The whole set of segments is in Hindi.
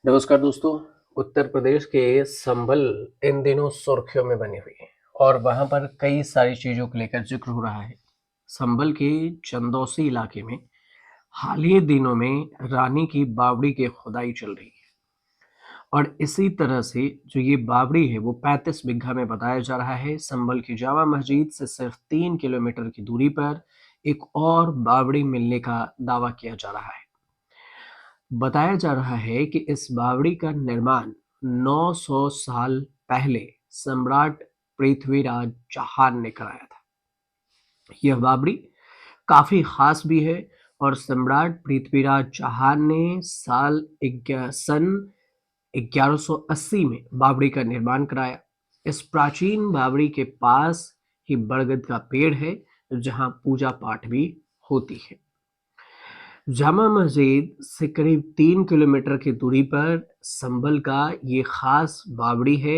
नमस्कार दोस्तों। उत्तर प्रदेश के संभल इन दिनों सुर्खियों में बनी हुई है और वहां पर कई सारी चीजों को लेकर जिक्र हो रहा है। संभल के चंदौसी इलाके में हाल ही दिनों में रानी की बावड़ी की खुदाई चल रही है और इसी तरह से जो ये बावड़ी है वो 35 बीघा में बताया जा रहा है। संभल की जामा मस्जिद से सिर्फ 3 किलोमीटर की दूरी पर एक और बावड़ी मिलने का दावा किया जा रहा है। बताया जा रहा है कि इस बावड़ी का निर्माण 900 साल पहले सम्राट पृथ्वीराज चौहान ने कराया था। यह बावड़ी काफी खास भी है और सम्राट पृथ्वीराज चौहान ने सन 1180 में बावड़ी का निर्माण कराया। इस प्राचीन बावड़ी के पास ही बरगद का पेड़ है जहां पूजा पाठ भी होती है। जामा मस्जिद से करीब 3 किलोमीटर की दूरी पर संभल का ये खास बावड़ी है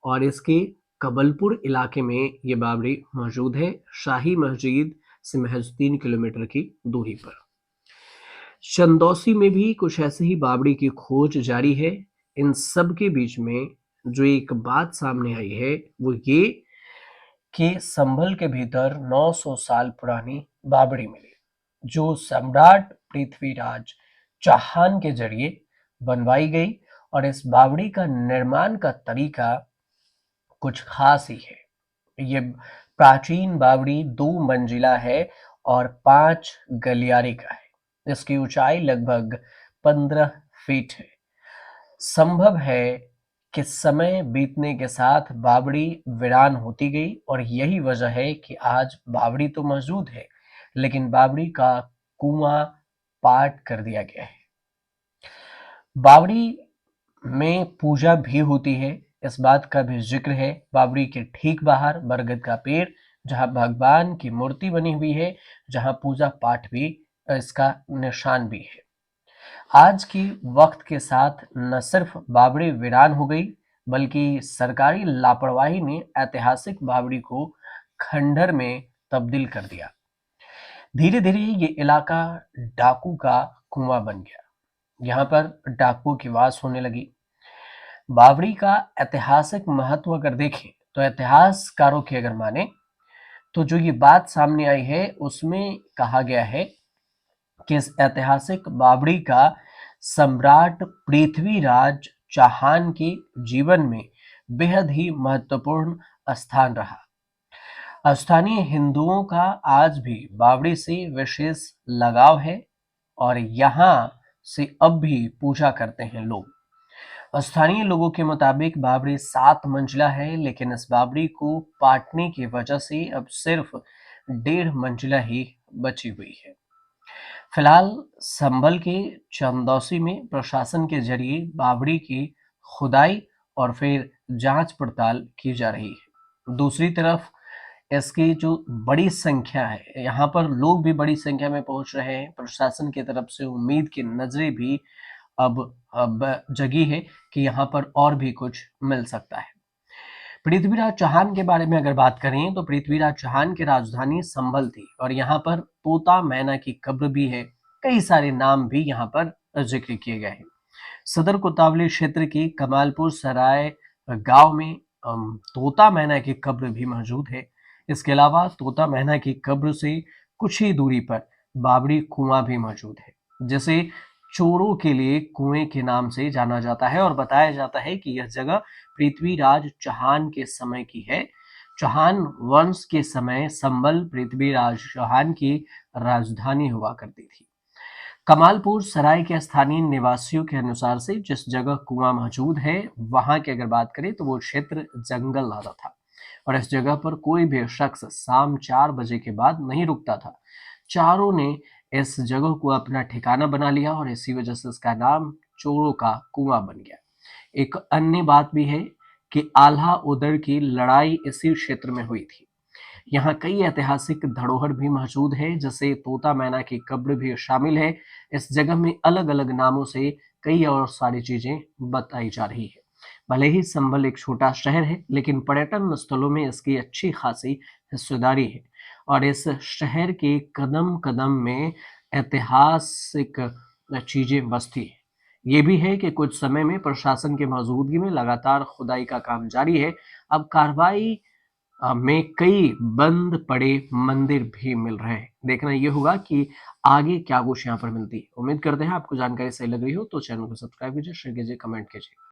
और इसके कबलपुर इलाके में ये बावड़ी मौजूद है। शाही मस्जिद से महज 3 किलोमीटर की दूरी पर चंदौसी में भी कुछ ऐसे ही बावड़ी की खोज जारी है। इन सब के बीच में जो एक बात सामने आई है वो ये कि संभल के भीतर 900 साल पुरानी बावड़ी मिली जो सम्राट पृथ्वीराज चौहान के जरिए बनवाई गई और इस बावड़ी का निर्माण का तरीका कुछ खास ही है। ये प्राचीन बावड़ी 2 मंजिला है और 5 गलियारे का है। इसकी ऊंचाई लगभग 15 फीट है। संभव है कि समय बीतने के साथ बावड़ी वीरान होती गई और यही वजह है कि आज बावड़ी तो मौजूद है लेकिन बावड़ी का कुआं पाट कर दिया गया है। बावड़ी में पूजा भी होती है, इस बात का भी जिक्र है। बावड़ी के ठीक बाहर बरगद का पेड़ जहां भगवान की मूर्ति बनी हुई है, जहां पूजा पाठ भी इसका निशान भी है। आज की वक्त के साथ न सिर्फ बावड़ी वीरान हो गई बल्कि सरकारी लापरवाही ने ऐतिहासिक बावड़ी को खंडहर में तब्दील कर दिया। धीरे धीरे ये इलाका डाकू का कुआं बन गया। यहाँ पर डाकुओं की वास होने लगी। बावड़ी का ऐतिहासिक महत्व अगर देखें तो इतिहासकारों की अगर माने तो जो ये बात सामने आई है उसमें कहा गया है कि इस ऐतिहासिक बावड़ी का सम्राट पृथ्वीराज चौहान के जीवन में बेहद ही महत्वपूर्ण स्थान रहा। स्थानीय हिंदुओं का आज भी बावड़ी से विशेष लगाव है और यहाँ से अब भी पूजा करते हैं लोग। स्थानीय लोगों के मुताबिक बावड़ी 7 मंजिला है लेकिन इस बावड़ी को पाटने की वजह से अब सिर्फ 1.5 मंजिला ही बची हुई है। फिलहाल संभल के चंदौसी में प्रशासन के जरिए बावड़ी की खुदाई और फिर जांच पड़ताल की जा रही है। दूसरी तरफ इसकी जो बड़ी संख्या है, यहाँ पर लोग भी बड़ी संख्या में पहुंच रहे हैं। प्रशासन की तरफ से उम्मीद की नजरें भी अब जगी है कि यहाँ पर और भी कुछ मिल सकता है। पृथ्वीराज चौहान के बारे में अगर बात करें तो पृथ्वीराज चौहान की राजधानी संभल थी और यहाँ पर तोता मैना की कब्र भी है। कई सारे नाम भी यहाँ पर जिक्र किए गए हैं। सदर कोतवाली क्षेत्र की कमालपुर सराय गांव में तोता मैना की कब्र भी मौजूद है। इसके अलावा तोता मैना की कब्र से कुछ ही दूरी पर बावड़ी कुआं भी मौजूद है जिसे चोरों के लिए कुएं के नाम से जाना जाता है और बताया जाता है कि यह जगह पृथ्वीराज चौहान के समय की है। चौहान वंश के समय संभल पृथ्वीराज चौहान की राजधानी हुआ करती थी। कमालपुर सराय के स्थानीय निवासियों के अनुसार से जिस जगह कुआं मौजूद है वहां की अगर बात करें तो वो क्षेत्र जंगल वाला था और इस जगह पर कोई भी शख्स शाम 4 बजे के बाद नहीं रुकता था। चारों ने इस जगह को अपना ठिकाना बना लिया और इसी वजह से इसका नाम चोरों का कुआं बन गया। एक अन्य बात भी है कि आल्हा उदर की लड़ाई इसी क्षेत्र में हुई थी। यहाँ कई ऐतिहासिक धरोहर भी मौजूद है जैसे तोता मैना की कब्र भी शामिल है। इस जगह में अलग अलग नामों से कई और सारी चीजें बताई जा रही है। भले ही संभल एक छोटा शहर है लेकिन पर्यटन स्थलों में इसकी अच्छी खासी हिस्सेदारी है और इस शहर के कदम कदम में ऐतिहासिक चीजें बसती है। ये भी है कि कुछ समय में प्रशासन की मौजूदगी में लगातार खुदाई का काम जारी है। अब कार्रवाई में कई बंद पड़े मंदिर भी मिल रहे हैं। देखना ये होगा कि आगे क्या कुछ यहाँ पर मिलती है। उम्मीद करते हैं आपको जानकारी सही लग रही हो तो चैनल को सब्सक्राइब कीजिए, शेयर कीजिए, कमेंट कीजिए।